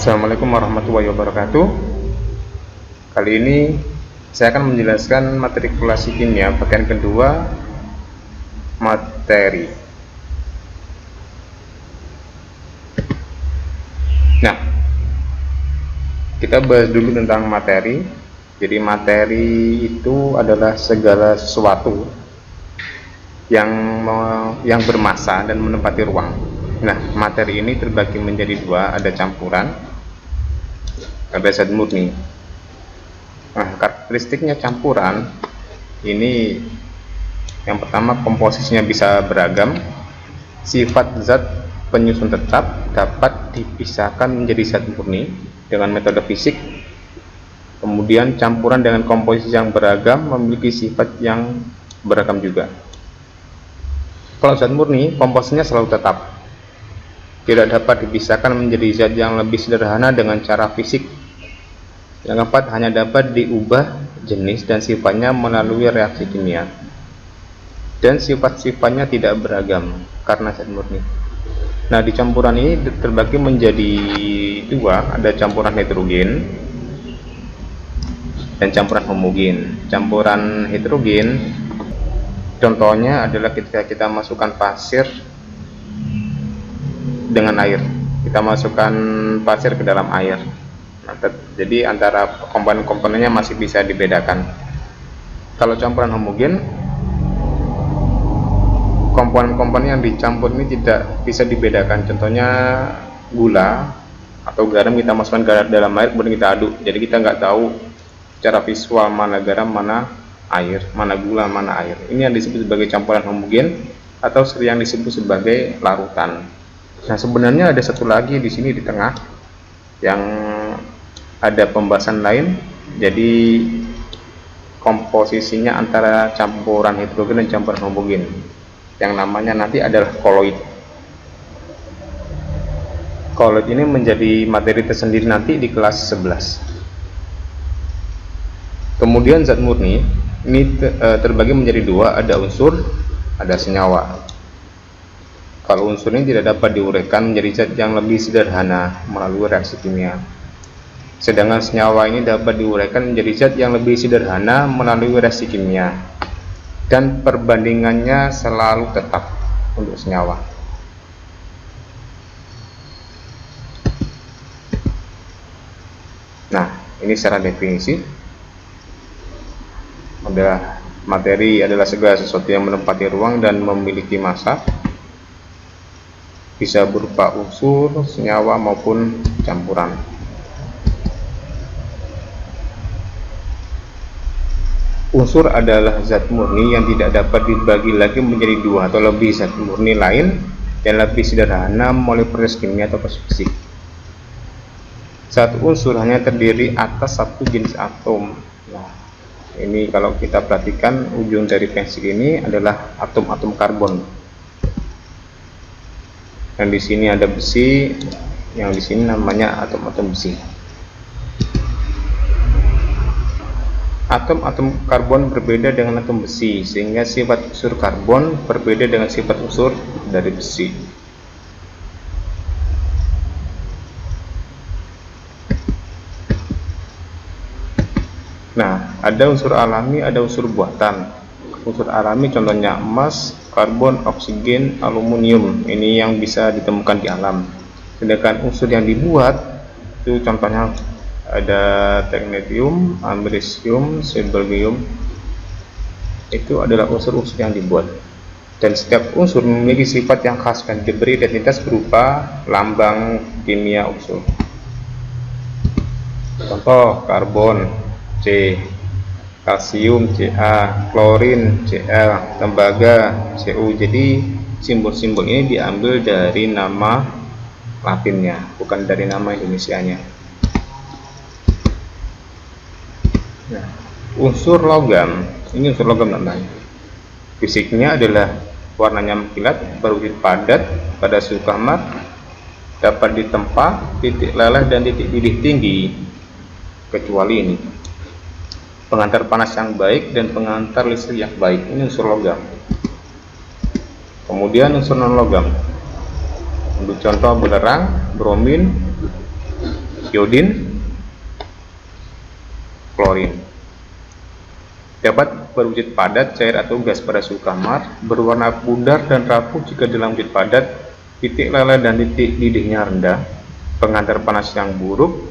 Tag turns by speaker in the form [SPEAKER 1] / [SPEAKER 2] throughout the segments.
[SPEAKER 1] Assalamualaikum warahmatullahi wabarakatuh. Kali ini saya akan menjelaskan materi matrikulasi kimia bagian kedua, materi. Nah, kita bahas dulu tentang materi. Jadi materi itu adalah segala sesuatu yang bermassa dan menempati ruang. Nah, materi ini terbagi menjadi dua, ada campuran, ada zat murni. Nah, karakteristiknya campuran ini, yang pertama, komposisinya bisa beragam. Sifat zat penyusun tetap dapat dipisahkan menjadi zat murni dengan metode fisik. Kemudian campuran dengan komposisi yang beragam memiliki sifat yang beragam juga. Kalau zat murni, komposisinya selalu tetap, tidak dapat dipisahkan menjadi zat yang lebih sederhana dengan cara fisik. Yang keempat, hanya dapat diubah jenis dan sifatnya melalui reaksi kimia, dan sifat-sifatnya tidak beragam karena zat murni. Nah, di campuran ini terbagi menjadi dua, ada campuran heterogen dan campuran homogen. Campuran heterogen contohnya adalah ketika kita masukkan pasir dengan air, kita masukkan pasir ke dalam air. Nah, jadi antara komponen-komponennya masih bisa dibedakan. Kalau campuran homogen, komponen-komponen yang dicampur ini tidak bisa dibedakan. Contohnya gula atau garam, kita masukkan ke dalam air kemudian kita aduk, jadi kita nggak tahu secara visual mana garam, mana air, mana gula, mana air. Ini yang disebut sebagai campuran homogen atau sering disebut sebagai larutan. Nah, sebenarnya ada satu lagi di sini di tengah yang ada pembahasan lain. Jadi komposisinya antara campuran heterogen dan campuran homogen, yang namanya nanti adalah koloid. Koloid ini menjadi materi tersendiri nanti di kelas 11. Kemudian zat murni ini terbagi menjadi dua, ada unsur, ada senyawa. Kalau unsur ini tidak dapat diuraikan menjadi zat yang lebih sederhana melalui reaksi kimia. Sedangkan senyawa ini dapat diuraikan menjadi zat yang lebih sederhana melalui reaksi kimia. Dan perbandingannya selalu tetap untuk senyawa. Nah, ini secara definisi. Materi adalah segala sesuatu yang menempati ruang dan memiliki massa. Bisa berupa unsur, senyawa maupun campuran. Unsur adalah zat murni yang tidak dapat dibagi lagi menjadi dua atau lebih zat murni lain yang lebih sederhana melalui proses kimia atau proses fisik. Satu unsur hanya terdiri atas satu jenis atom. Nah, ini kalau kita perhatikan ujung dari pensil ini adalah atom-atom karbon. Dan di sini ada besi, yang di sini namanya atom-atom besi. Atom-atom karbon berbeda dengan atom besi, sehingga sifat unsur karbon berbeda dengan sifat unsur dari besi. Nah, ada unsur alami, ada unsur buatan. Unsur alami contohnya emas, karbon, oksigen, aluminium. Ini yang bisa ditemukan di alam. Sedangkan unsur yang dibuat itu contohnya ada technetium, americium, sibelgium. Itu adalah unsur-unsur yang dibuat. Dan setiap unsur memiliki sifat yang khas dan diberi identitas berupa lambang kimia unsur. Contoh karbon C, kalsium Ca, klorin Cl, tembaga Cu. Jadi simbol-simbol ini diambil dari nama Latinnya, bukan dari nama Indonesianya. Nah, unsur logam, ini unsur logam namanya. Fisiknya adalah warnanya mengkilat, berwujud padat pada suhu kamar, dapat ditempa, titik leleh dan titik didih tinggi, kecuali ini. Pengantar panas yang baik dan pengantar listrik yang baik, ini unsur logam. Kemudian unsur non logam, untuk contoh belerang, bromin, iodin, klorin. Dapat berwujud padat, cair atau gas pada suhu kamar, berwarna pudar dan rapuh jika dalam wujud padat, titik leleh dan titik didihnya rendah, penghantar panas yang buruk,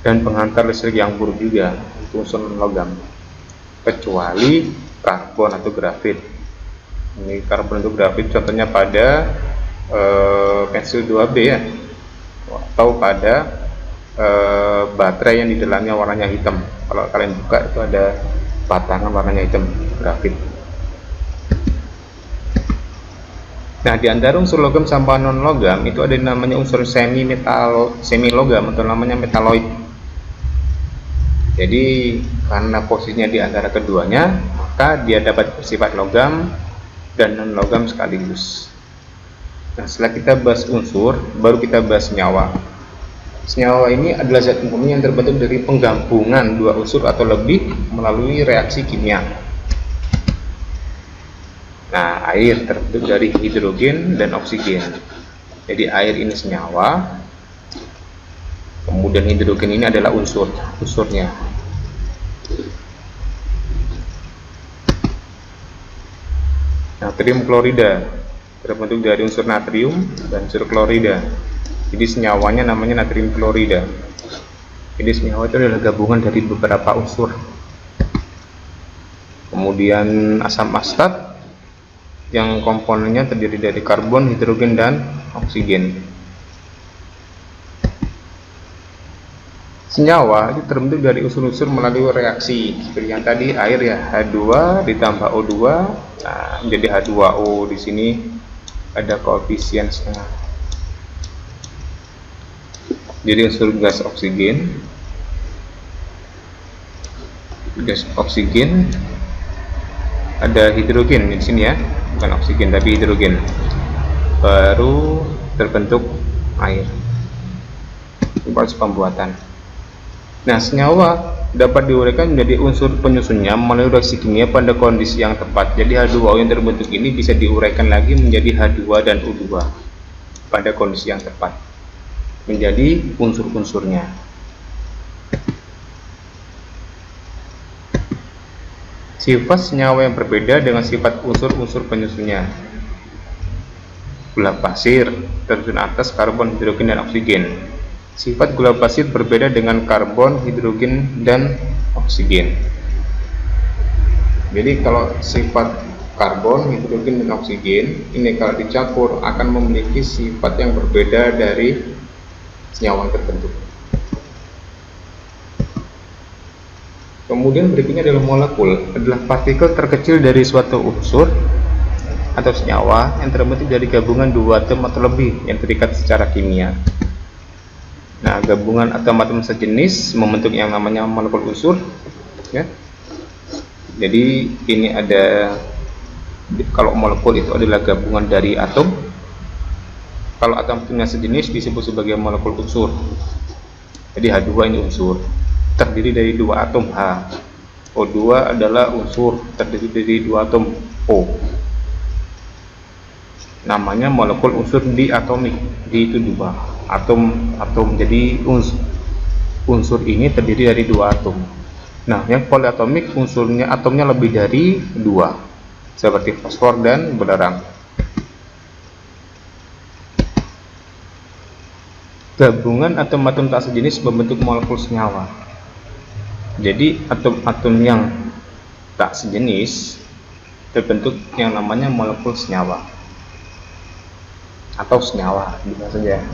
[SPEAKER 1] dan penghantar listrik yang buruk juga untuk unsur logam, kecuali karbon atau grafit. Ini karbon atau grafit contohnya pada pensil 2B ya, atau pada baterai yang di dalamnya warnanya hitam. Kalau kalian buka itu ada batangan warnanya hitam, grafit. Nah, di antara unsur logam sama non logam itu ada namanya unsur semi logam atau namanya metaloid. Jadi karena posisinya di antara keduanya, maka dia dapat bersifat logam dan non logam sekaligus. Nah, setelah kita bahas unsur, baru kita bahas senyawa. Senyawa ini adalah zat murni yang terbentuk dari penggabungan dua unsur atau lebih melalui reaksi kimia. Nah, air terbentuk dari hidrogen dan oksigen. Jadi air ini senyawa, kemudian hidrogen ini adalah unsurnya. Natrium klorida terbentuk dari unsur natrium dan unsur klorida. Jadi senyawanya namanya natrium klorida. Jadi senyawa itu adalah gabungan dari beberapa unsur. Kemudian asam astat yang komponennya terdiri dari karbon, hidrogen, dan oksigen. Senyawa itu terbentuk dari unsur-unsur melalui reaksi seperti yang tadi, air ya, H2 ditambah O2, nah, menjadi H2O. Di sini ada koefisien setengah. Jadi unsur gas oksigen ada hidrogen di sini ya, bukan oksigen tapi hidrogen, baru terbentuk air. Proses pembuatan. Nah, senyawa dapat diuraikan menjadi unsur penyusunnya melalui reaksi kimia pada kondisi yang tepat. Jadi H2O yang terbentuk ini bisa diuraikan lagi menjadi H2 dan O2 pada kondisi yang tepat, menjadi unsur-unsurnya. Sifat senyawa yang berbeda dengan sifat unsur-unsur penyusunnya. Gula pasir tersusun atas karbon, hidrogen, dan oksigen. Sifat gula pasir berbeda dengan karbon, hidrogen, dan oksigen. Jadi kalau sifat karbon, hidrogen, dan oksigen ini kalau dicampur akan memiliki sifat yang berbeda dari senyawa yang terbentuk. Kemudian berikutnya adalah molekul, adalah partikel terkecil dari suatu unsur atau senyawa yang terbentuk dari gabungan dua atom atau lebih yang terikat secara kimia. Nah, gabungan atom-atom sejenis membentuk yang namanya molekul unsur ya. Jadi ini ada, kalau molekul itu adalah gabungan dari atom. Kalau atom-atomnya sejenis disebut sebagai molekul unsur. Jadi H2 ini unsur, terdiri dari dua atom H. O2 adalah unsur, terdiri dari dua atom O. Namanya molekul unsur diatomik. Di itu dua atom. Jadi unsur ini terdiri dari dua atom. Nah, yang poliatomik unsurnya atomnya lebih dari dua, seperti fosfor dan belerang. Gabungan atom-atom tak sejenis membentuk molekul senyawa. Jadi atom-atom yang tak sejenis terbentuk yang namanya molekul senyawa atau senyawa bisa saja,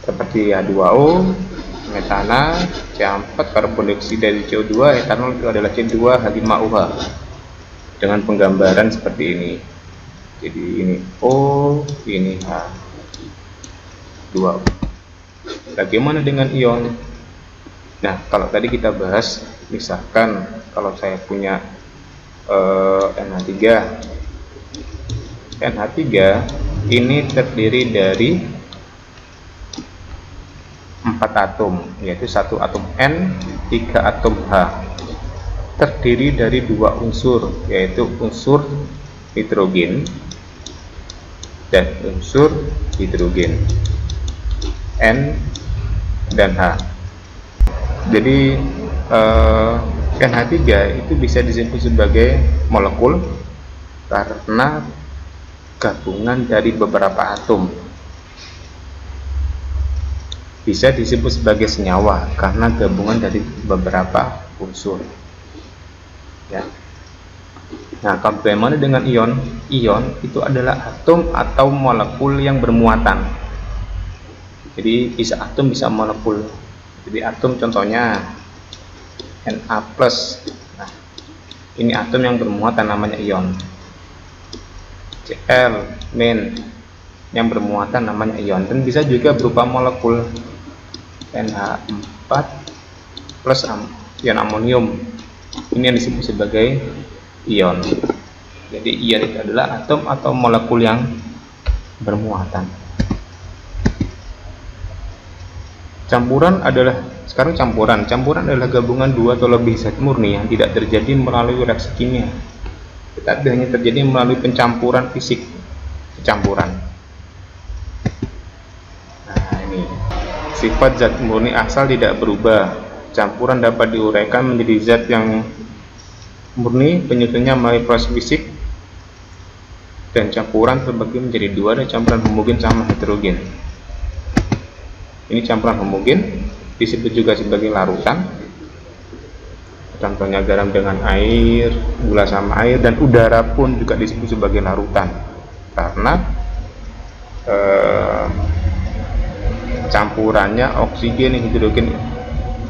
[SPEAKER 1] seperti H2O, metana, C4, karbon dioksida dari CO2, etanol itu adalah C2H5OH dengan penggambaran seperti ini. Jadi ini O, ini H2O. Bagaimana dengan ion? Nah, kalau tadi kita bahas, misalkan kalau saya punya NH3 ini terdiri dari 4 atom, yaitu 1 atom N, 3 atom H, terdiri dari 2 unsur, yaitu unsur nitrogen dan unsur hidrogen. N dan H. Jadi NH3 itu bisa disebut sebagai molekul karena gabungan dari beberapa atom. Bisa disebut sebagai senyawa karena gabungan dari beberapa unsur. Ya. Nah, bagaimana dengan ion? Ion itu adalah atom atau molekul yang bermuatan. Jadi bisa atom, bisa molekul. Jadi atom contohnya Na+. Nah, ini atom yang bermuatan namanya ion. Cl- yang bermuatan namanya ion, dan bisa juga berupa molekul NH4 plus ion amonium. Ini yang disebut sebagai ion. Jadi ion itu adalah atom atau molekul yang bermuatan. Campuran adalah gabungan dua atau lebih zat murni yang tidak terjadi melalui reaksi kimia, tetapi hanya terjadi melalui pencampuran fisik. Campuran. Nah, ini sifat zat murni asal tidak berubah. Campuran dapat diuraikan menjadi zat yang murni penyusunnya melalui proses fisik, dan campuran terbagi menjadi dua, ada campuran homogen sama heterogen. Ini campuran homogen disebut juga sebagai larutan. Contohnya garam dengan air, gula sama air, dan udara pun juga disebut sebagai larutan karena campurannya oksigen dan hidrogen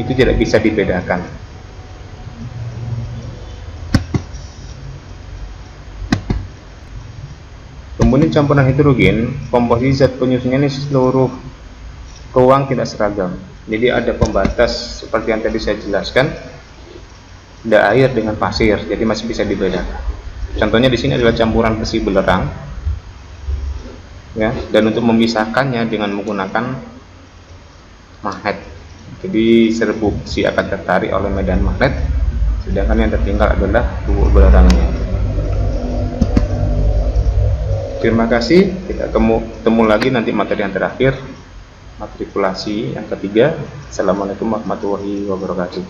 [SPEAKER 1] itu tidak bisa dibedakan. Kemudian campuran heterogen, komposisi zat penyusunnya ini seluruh ruang tidak seragam. Jadi ada pembatas seperti yang tadi saya jelaskan, ada air dengan pasir, jadi masih bisa dibedakan. Contohnya di sini adalah campuran besi belerang, ya. Dan untuk memisahkannya dengan menggunakan magnet. Jadi serbu besi akan tertarik oleh medan magnet, sedangkan yang tertinggal adalah bubuk belerangnya. Terima kasih. Kita ketemu lagi nanti materi yang terakhir, matrikulasi yang ketiga. Assalamualaikum warahmatullahi wabarakatuh.